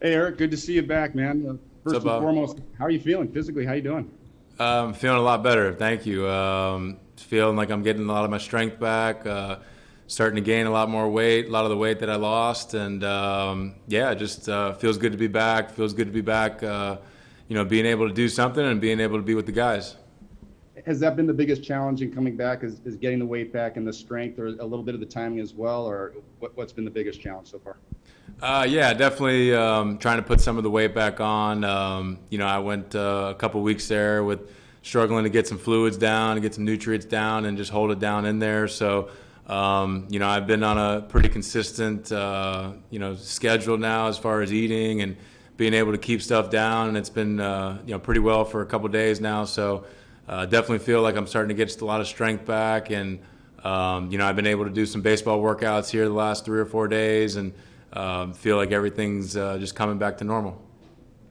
Hey, Eric, good to see you back, man. What's First up, and Bob? foremost, how are you feeling physically? How you doing? Feeling a lot better, thank you. Feeling like I'm getting a lot of my strength back, starting to gain a lot more weight, a lot of the weight that I lost, and yeah, just feels good to be back. Feels good to be back, being able to do something and being able to be with the guys. Has that been the biggest challenge in coming back? Is getting the weight back and the strength, or a little bit of the timing as well, or what's been the biggest challenge so far? Yeah, definitely trying to put some of the weight back on. I went a couple weeks there with struggling to get some fluids down, to get some nutrients down, and just hold it down in there. So, I've been on a pretty consistent, schedule now as far as eating and being able to keep stuff down. And it's been, pretty well for a couple days now. So, definitely feel like I'm starting to get just a lot of strength back. And, I've been able to do some baseball workouts here the last 3 or 4 days and feel like everything's just coming back to normal.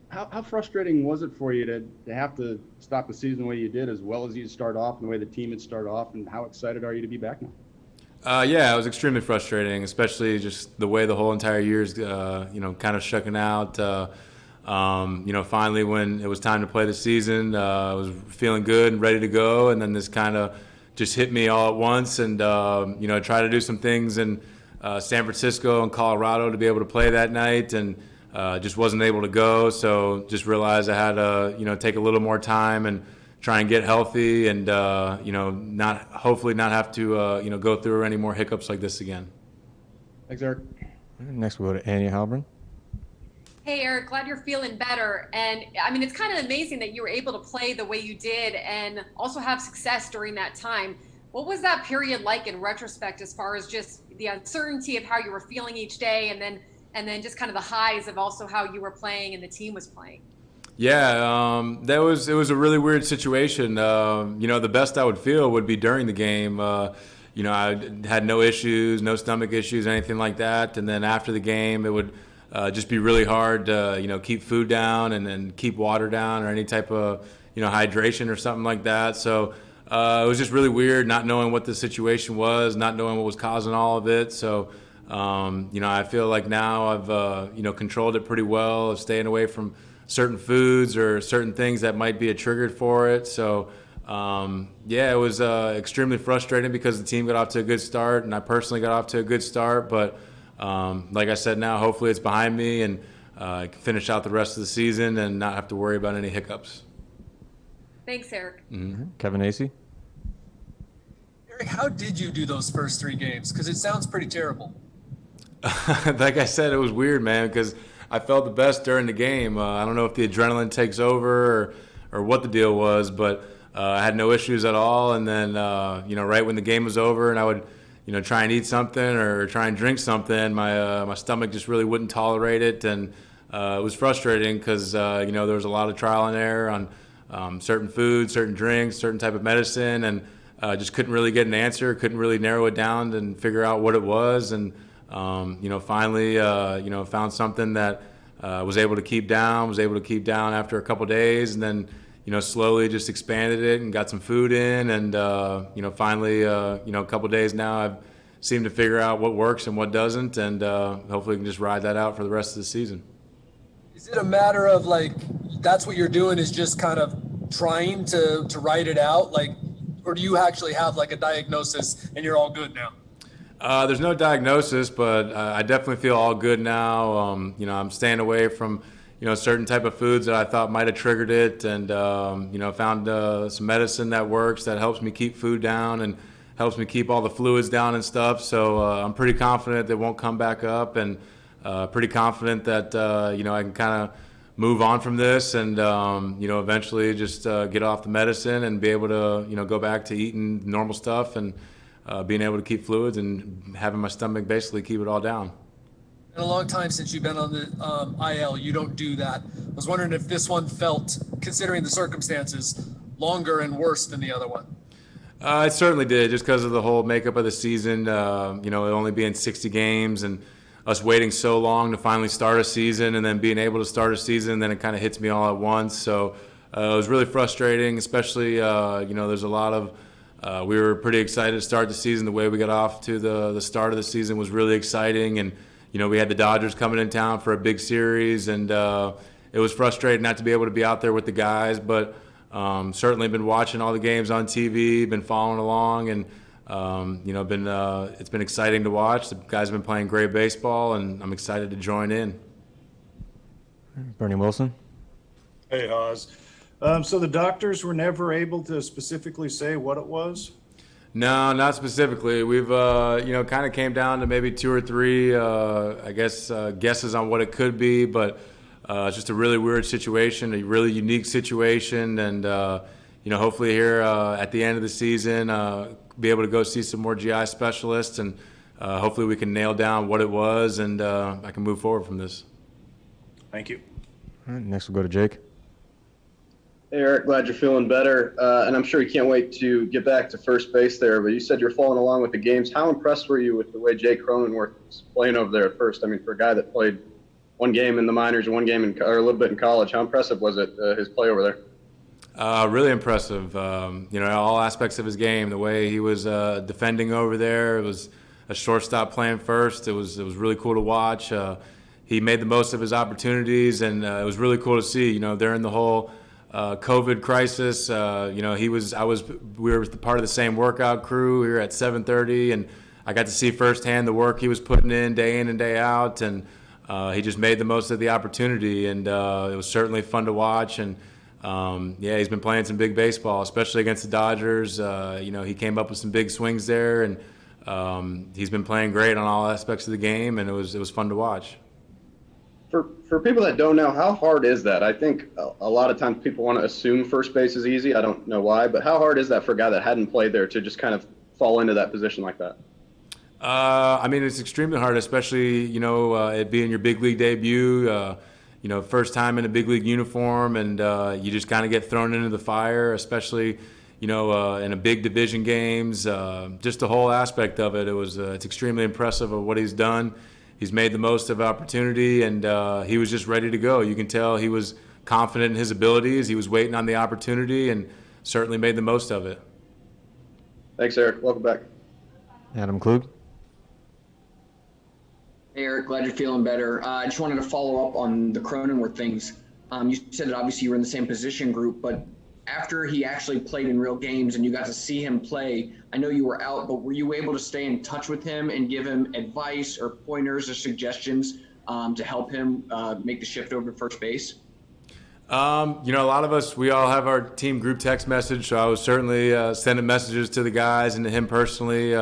How frustrating was it for you to have to stop the season the way you did, as well as you start off and the way the team had started off, and how excited are you to be back now? Yeah, it was extremely frustrating, especially just the way the whole entire year's, kind of shucking out. Finally when it was time to play the season, I was feeling good and ready to go, and then this kind of just hit me all at once, and try to do some things in San Francisco and Colorado to be able to play that night, and just wasn't able to go. So just realized I had to, take a little more time and try and get healthy, and not hopefully not have to, go through any more hiccups like this again. Thanks, Eric. Next, we'll go to Annie Halbern. Hey, Eric, glad you're feeling better. And I mean, it's kind of amazing that you were able to play the way you did and also have success during that time. What was that period like in retrospect, as far as just the uncertainty of how you were feeling each day, and then just kind of the highs of also how you were playing and the team was playing? Yeah, it was a really weird situation. The best I would feel would be during the game. I had no issues, no stomach issues, anything like that. And then after the game, it would just be really hard to, keep food down and then keep water down or any type of, hydration or something like that. So it was just really weird, not knowing what the situation was, not knowing what was causing all of it. So, I feel like now I've, controlled it pretty well, of staying away from certain foods or certain things that might be a trigger for it. So, it was extremely frustrating because the team got off to a good start, and I personally got off to a good start. But like I said, now hopefully it's behind me, and I can finish out the rest of the season and not have to worry about any hiccups. Thanks, Eric. Kevin Acey. Eric, how did you do those first 3 games? Because it sounds pretty terrible. Like I said, it was weird, man, because I felt the best during the game. I don't know if the adrenaline takes over or what the deal was, but I had no issues at all. And then, right when the game was over and I would, try and eat something or try and drink something, my stomach just really wouldn't tolerate it. And it was frustrating because, there was a lot of trial and error on certain foods, certain drinks, certain type of medicine, and just couldn't really get an answer, couldn't really narrow it down and figure out what it was. And finally, found something that was able to keep down after a couple days, and then, slowly just expanded it and got some food in. And, finally, a couple days now, I've seemed to figure out what works and what doesn't, and hopefully can just ride that out for the rest of the season. Is it a matter of that's what you're doing, is just kind of trying to write it out? Or do you actually have a diagnosis and you're all good now? There's no diagnosis, but I definitely feel all good now. I'm staying away from, certain type of foods that I thought might have triggered it, and, found some medicine that works, that helps me keep food down and helps me keep all the fluids down and stuff. So I'm pretty confident it won't come back up, and pretty confident that, I can kind of move on from this and, eventually just get off the medicine and be able to, go back to eating normal stuff and being able to keep fluids and having my stomach basically keep it all down. In a long time since you've been on the IL, you don't do that. I was wondering if this one felt, considering the circumstances, longer and worse than the other one. It certainly did, just because of the whole makeup of the season, it only being 60 games and us waiting so long to finally start a season, and then being able to start a season, and then it kind of hits me all at once. So it was really frustrating, especially, there's a lot of, we were pretty excited to start the season. The way we got off to the start of the season was really exciting, and, we had the Dodgers coming in town for a big series, and it was frustrating not to be able to be out there with the guys, but certainly been watching all the games on TV, been following along, and it's been exciting to watch. The guys have been playing great baseball, and I'm excited to join in. Bernie Wilson. Hey, Haas. So the doctors were never able to specifically say what it was? No, not specifically. We've, kind of came down to maybe 2 or 3, guesses on what it could be, but it's just a really weird situation, a really unique situation, and, hopefully here at the end of the season, be able to go see some more GI specialists, and hopefully we can nail down what it was, and I can move forward from this. Thank you. All right, next we'll go to Jake. Hey, Eric, glad you're feeling better. And I'm sure you can't wait to get back to first base there, but you said you're following along with the games. How impressed were you with the way Jake Cron was playing over there at first? I mean, for a guy that played one game in the minors and one game or a little bit in college, how impressive was it, his play over there? Really impressive. All aspects of his game, the way he was defending over there. It was a shortstop playing first. It was really cool to watch. He made the most of his opportunities, and it was really cool to see. During the whole COVID crisis, we were part of the same workout crew. We were at 7:30, and I got to see firsthand the work he was putting in and day out, and he just made the most of the opportunity, and it was certainly fun to watch. And he's been playing some big baseball, especially against the Dodgers. He came up with some big swings there, and he's been playing great on all aspects of the game, and it was fun to watch. For people that don't know, how hard is that? I think a lot of times people want to assume first base is easy. I don't know why, but how hard is that for a guy that hadn't played there to just kind of fall into that position like that? It's extremely hard, especially, it being your big league debut, first time in a big league uniform, and you just kind of get thrown into the fire, especially, in a big division games. Just the whole aspect of it, it's extremely impressive of what he's done. He's made the most of opportunity, and he was just ready to go. You can tell he was confident in his abilities. He was waiting on the opportunity and certainly made the most of it. Thanks, Eric. Welcome back. Adam Klug. Hey, Eric, glad you're feeling better. I just wanted to follow up on the Cronenworth things. You said that obviously you were in the same position group, but after he actually played in real games and you got to see him play, I know you were out, but were you able to stay in touch with him and give him advice or pointers or suggestions to help him make the shift over to first base? A lot of us, we all have our team group text message, so I was certainly sending messages to the guys and to him personally,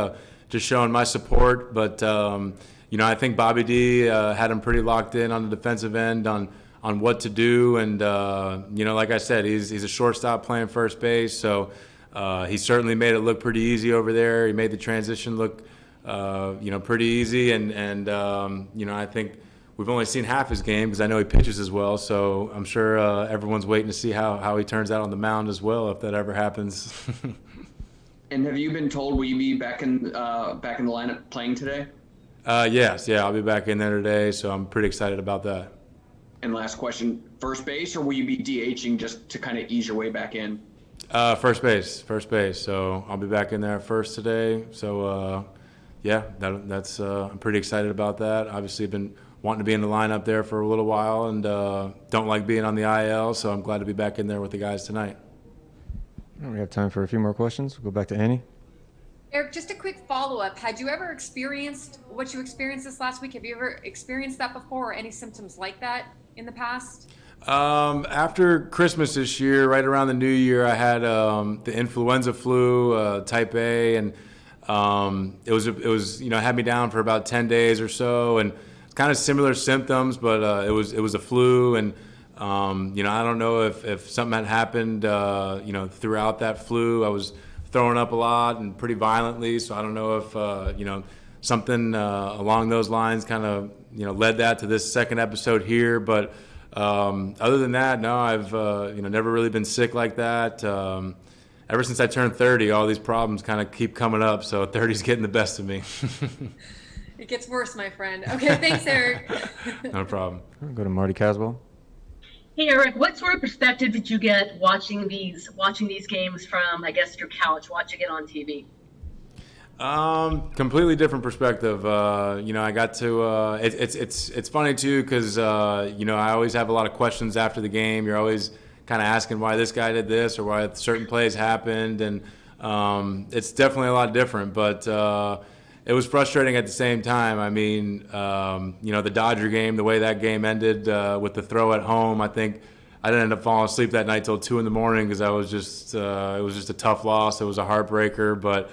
just showing my support. But, I think Bobby D had him pretty locked in on the defensive end on what to do. And, like I said, he's a shortstop playing first base, so he certainly made it look pretty easy over there. He made the transition look, pretty easy. And I think we've only seen half his game because I know he pitches as well. So I'm sure everyone's waiting to see how he turns out on the mound as well, if that ever happens. And have you been told, will you be back in the lineup playing today? Yes, I'll be back in there today, so I'm pretty excited about that. And last question, first base, or will you be DHing just to kind of ease your way back in? First base. So I'll be back in there first today. So, that's I'm pretty excited about that. Obviously, I've been wanting to be in the lineup there for a little while, and don't like being on the IL, so I'm glad to be back in there with the guys tonight. We have time for a few more questions. We'll go back to Annie. Eric, just a quick follow-up. Had you ever experienced what you experienced this last week? Have you ever experienced that before, or any symptoms like that in the past? After Christmas this year, right around the New Year, I had the influenza flu, type A, and it was had me down for about 10 days or so, and it's kind of similar symptoms, but it was a flu, and I don't know if something had happened, throughout that flu. I was throwing up a lot and pretty violently, so I don't know if something along those lines kind of led that to this second episode here. But other than that, no, I've never really been sick like that. Ever since I turned 30, all these problems kind of keep coming up, so 30's getting the best of me. It gets worse, my friend. Okay, thanks, Eric. No problem. We'll go to Marty Caswell. Hey Eric, what sort of perspective did you get watching these games from, I guess, your couch, watching it on TV? Completely different perspective. I got to. It's funny too because I always have a lot of questions after the game. You're always kind of asking why this guy did this or why certain plays happened, and it's definitely a lot different. But it was frustrating at the same time. I mean, the Dodger game, the way that game ended with the throw at home, I think I didn't end up falling asleep that night till 2 a.m. because I was just it was just a tough loss. It was a heartbreaker, but.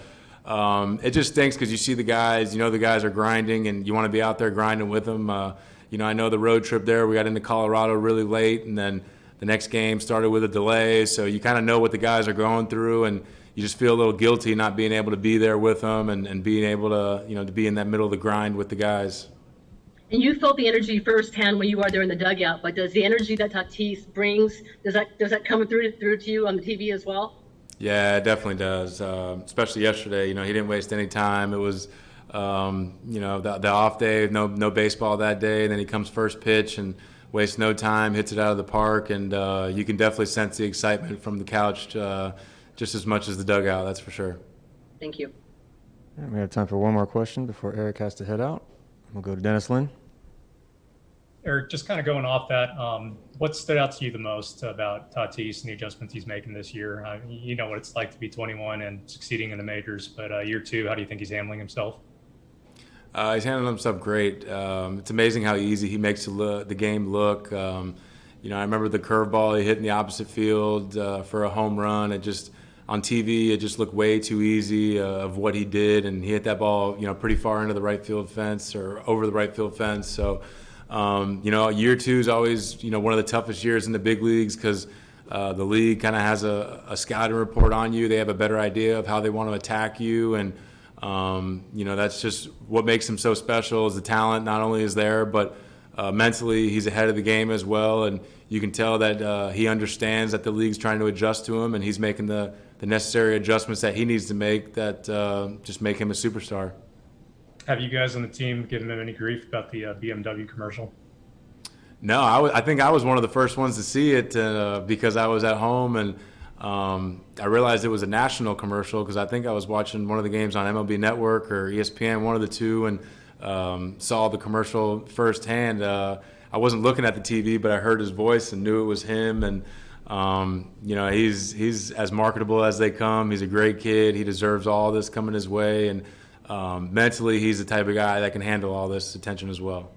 It just stinks because you see the guys, the guys are grinding and you want to be out there grinding with them. I know the road trip there, we got into Colorado really late and then the next game started with a delay. So you kind of know what the guys are going through and you just feel a little guilty not being able to be there with them and being able to, to be in that middle of the grind with the guys. And you felt the energy firsthand when you are there in the dugout, but does the energy that Tatis brings, does that come through to you on the TV as well? Yeah, it definitely does. Especially yesterday, he didn't waste any time. It was, the off day, no baseball that day. And then he comes first pitch and wastes no time, hits it out of the park, and you can definitely sense the excitement from the couch just as much as the dugout. That's for sure. Thank you. All right, we have time for one more question before Eric has to head out. We'll go to Dennis Lynn. Eric, just kind of going off that, what stood out to you the most about Tatis and the adjustments he's making this year? You know what it's like to be 21 and succeeding in the majors, but year 2, how do you think he's handling himself? He's handling himself great. It's amazing how easy he makes the game look. I remember the curveball he hit in the opposite field for a home run. It just on TV, it just looked way too easy of what he did, and he hit that ball, pretty far into the right field fence or over the right field fence. So. Year 2 is always, one of the toughest years in the big leagues because the league kind of has a scouting report on you. They have a better idea of how they want to attack you. And, that's just what makes him so special is the talent not only is there, but mentally he's ahead of the game as well. And you can tell that he understands that the league's trying to adjust to him and he's making the necessary adjustments that he needs to make that just make him a superstar. Have you guys on the team given him any grief about the BMW commercial? No, I think I was one of the first ones to see it because I was at home and I realized it was a national commercial because I think I was watching one of the games on MLB Network or ESPN, one of the two, and saw the commercial firsthand. I wasn't looking at the TV, but I heard his voice and knew it was him. And he's as marketable as they come. He's a great kid. He deserves all this coming his way. And mentally, he's the type of guy that can handle all this attention as well.